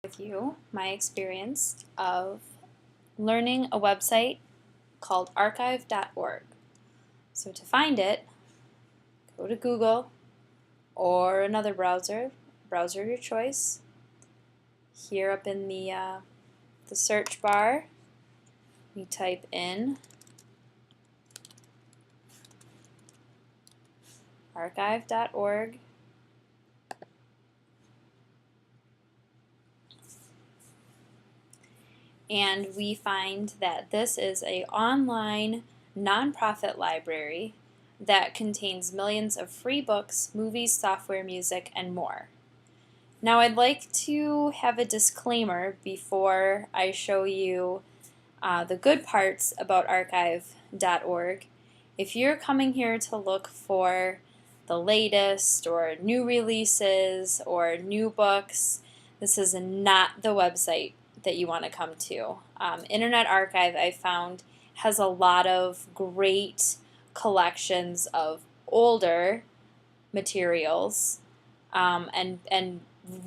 With you my experience of learning a website called archive.org. So to find it, go to Google or another browser of your choice. Here up in the search bar, we type in archive.org. And we find that this is an online nonprofit library that contains millions of free books, movies, software, music, and more. Now I'd like to have a disclaimer before I show you the good parts about archive.org. If you're coming here to look for the latest or new releases or new books, this is not the website that you want to come to. Internet Archive, I found, has a lot of great collections of older materials and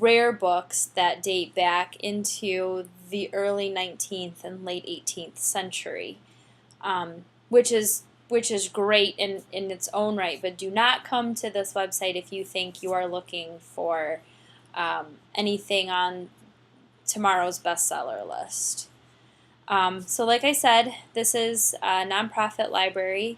rare books that date back into the early 19th and late 18th century, which is great in its own right. But do not come to this website if you think you are looking for anything on tomorrow's bestseller list. So like I said, this is a nonprofit library,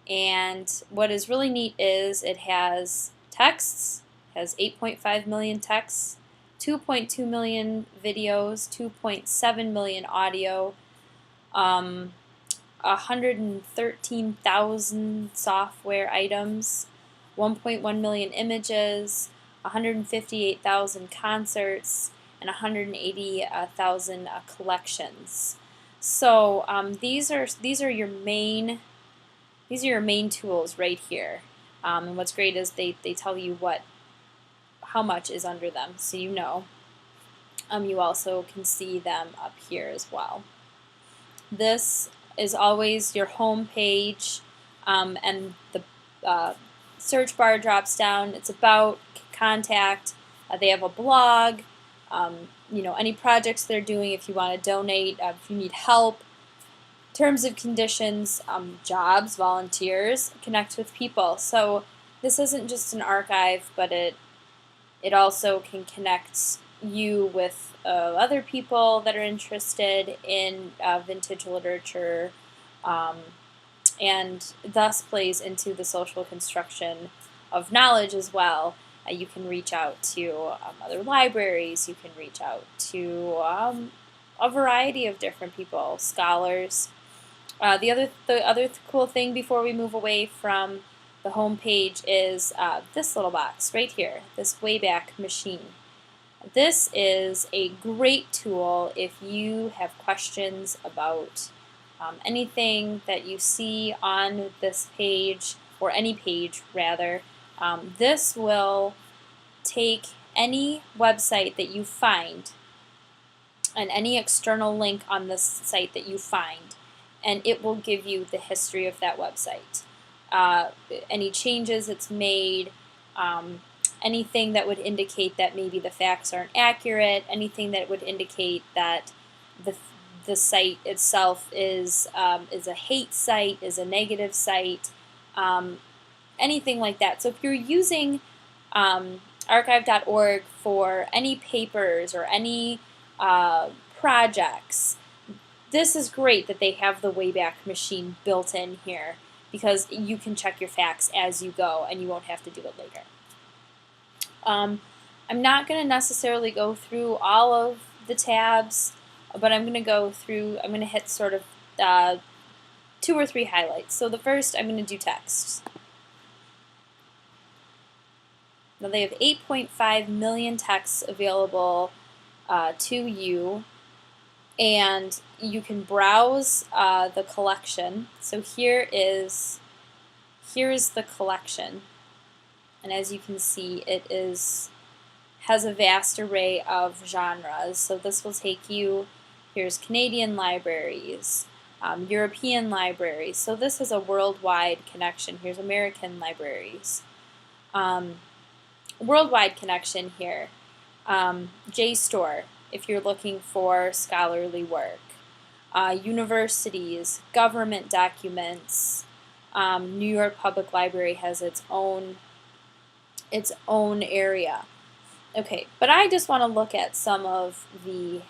and what is really neat is it has texts, has 8.5 million texts, 2.2 million videos, 2.7 million audio, 113,000 software items, 1.1 million images, 158,000 concerts, and 180,000 collections. So these are your main tools right here. And what's great is they tell you how much is under them, so you know. You also can see them up here as well. This is always your home page, and the search bar drops down. It's about contact. They have a blog. Any projects they're doing, if you want to donate, if you need help, terms and conditions, jobs, volunteers, connect with people. So this isn't just an archive, but it also can connect you with other people that are interested in vintage literature, and thus plays into the social construction of knowledge as well. You can reach out to other libraries. You can reach out to a variety of different people, scholars. The other cool thing before we move away from the home page is this little box right here, this Wayback Machine. This is a great tool if you have questions about anything that you see on this page, or any page rather. This will take any website that you find and any external link on this site that you find, and it will give you the history of that website. Any changes it's made, anything that would indicate that maybe the facts aren't accurate, anything that would indicate that the site itself is a hate site, is a negative site, anything like that. So if you're using archive.org for any papers or any projects, this is great that they have the Wayback Machine built in here, because you can check your facts as you go and you won't have to do it later. I'm not going to necessarily go through all of the tabs, but I'm going to hit sort of 2 or 3 highlights. So the first, I'm going to do text. Now they have 8.5 million texts available to you, and you can browse the collection. So here is the collection, and as you can see, it has a vast array of genres. So this will take you, here's Canadian libraries, European libraries. So this is a worldwide connection. Here's American libraries. Worldwide connection here. JSTOR, if you're looking for scholarly work. Universities, government documents. New York Public Library has its own area. Okay, but I just want to look at some of the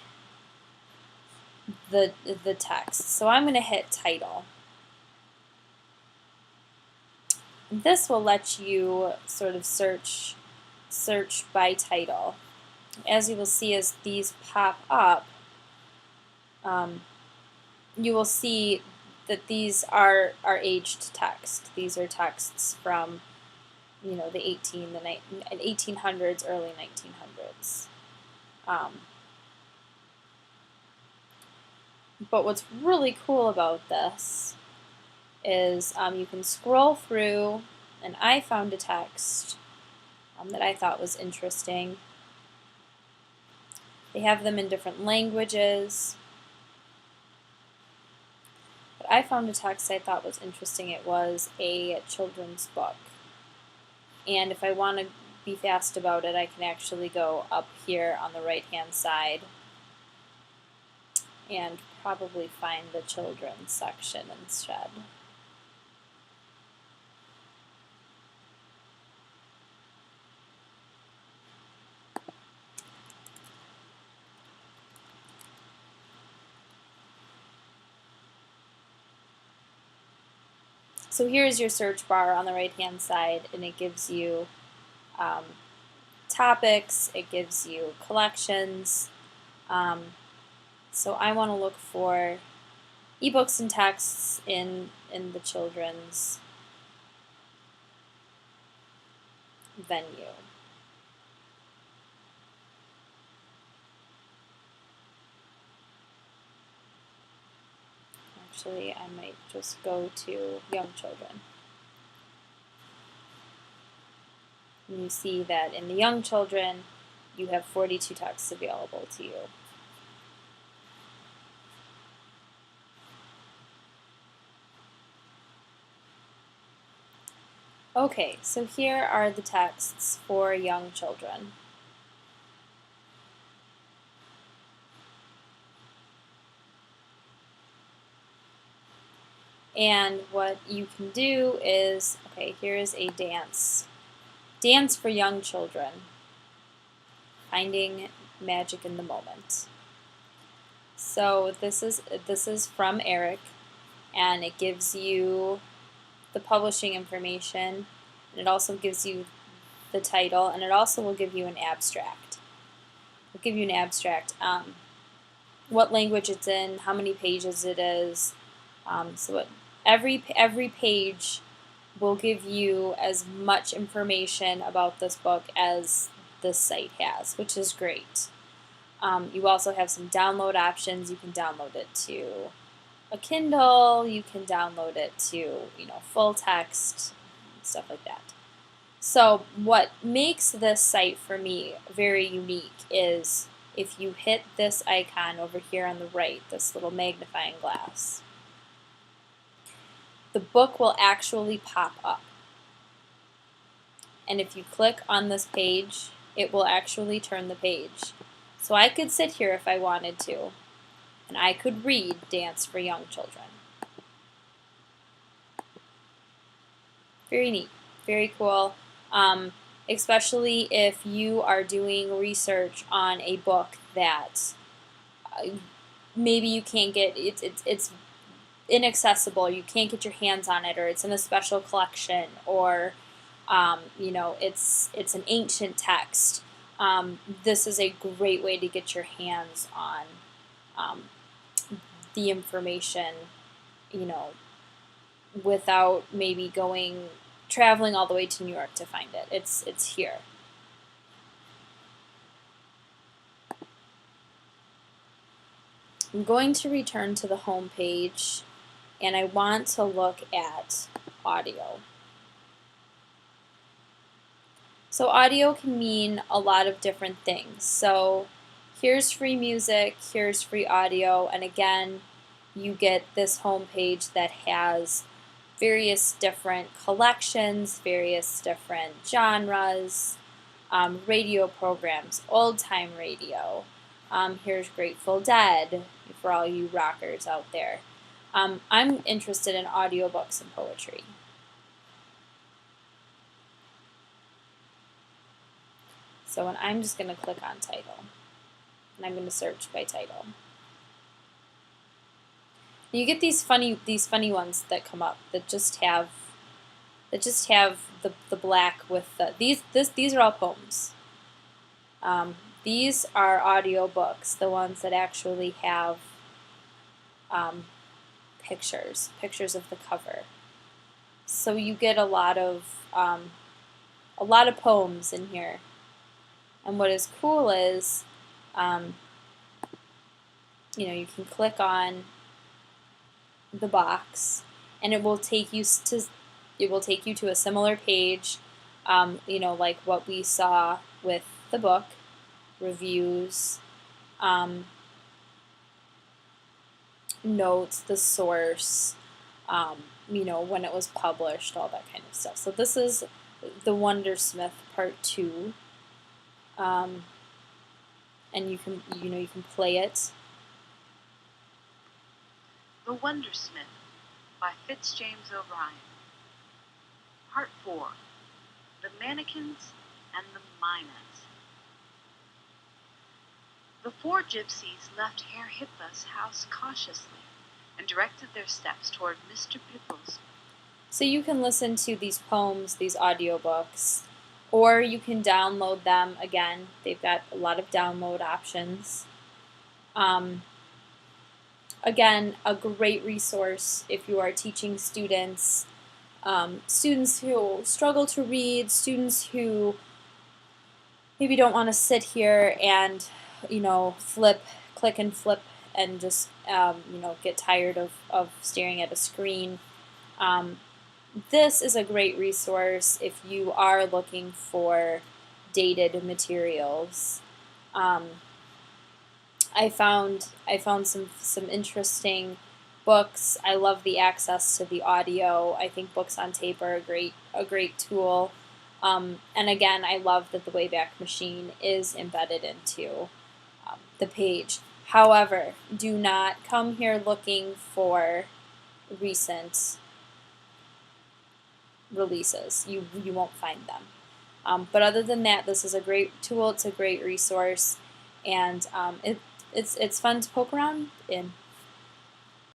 text. So I'm going to hit title. This will let you sort of search by title. As you will see as these pop up, you will see that these are aged text. These are texts from, the 1800s, early 1900s. But what's really cool about this is you can scroll through, and I found a text that I thought was interesting. They have them in different languages. But I found a text I thought was interesting. It was a children's book. And if I want to be fast about it, I can actually go up here on the right-hand side and probably find the children's section instead. So here's your search bar on the right-hand side, and it gives you topics, it gives you collections. So I want to look for ebooks and texts in the children's venue. Actually, I might just go to young children. And you see that in the young children, you have 42 texts available to you. Okay, so here are the texts for young children. And what you can do is, okay, here is a dance. Dance for young children. Finding magic in the moment. So this is from Eric, and it gives you the publishing information, and it also gives you the title, and it also will give you an abstract. It'll give you an abstract, what language it's in, how many pages it is. Every page will give you as much information about this book as this site has, which is great. You also have some download options. You can download it to a Kindle. You can download it to full text, stuff like that. So what makes this site for me very unique is if you hit this icon over here on the right, this little magnifying glass, the book will actually pop up. And if you click on this page, it will actually turn the page. So I could sit here if I wanted to, and I could read Dance for Young Children. Very neat, very cool, especially if you are doing research on a book that maybe you can't get, it's inaccessible, you can't get your hands on it, or it's in a special collection, or it's an ancient text. This is a great way to get your hands on the information, without maybe traveling all the way to New York to find it. It's here. I'm going to return to the home page, and I want to look at audio. So audio can mean a lot of different things. So here's free music, here's free audio, and again, you get this home page that has various different collections, various different genres, radio programs, old-time radio, Here's Grateful Dead for all you rockers out there. I'm interested in audiobooks and poetry. So I'm just going to click on title, and I'm going to search by title. And you get these funny ones that come up that just have the black with the these are all poems. These are audiobooks, the ones that actually have pictures of the cover. So you get a lot of poems in here. And what is cool is, you can click on the box, and it will take you to a similar page, like what we saw with the book, reviews, notes, the source, when it was published, all that kind of stuff. So this is the Wondersmith Part 2. And you can play it. The Wondersmith by James O'Brien. Part 4. The Mannequins and the Minas. The four gypsies left Herr Hippa's house cautiously and directed their steps toward Mr. Pickle's. So you can listen to these poems, these audiobooks, or you can download them. Again, they've got a lot of download options. Again, a great resource if you are teaching students, students who struggle to read, students who maybe don't want to sit here and, click and flip and just, get tired of staring at a screen. This is a great resource if you are looking for dated materials. I found some interesting books. I love the access to the audio. I think books on tape are a great tool. And again, I love that the Wayback Machine is embedded into the page. However, do not come here looking for recent releases. You won't find them. But other than that, this is a great tool. It's a great resource, and it's fun to poke around in.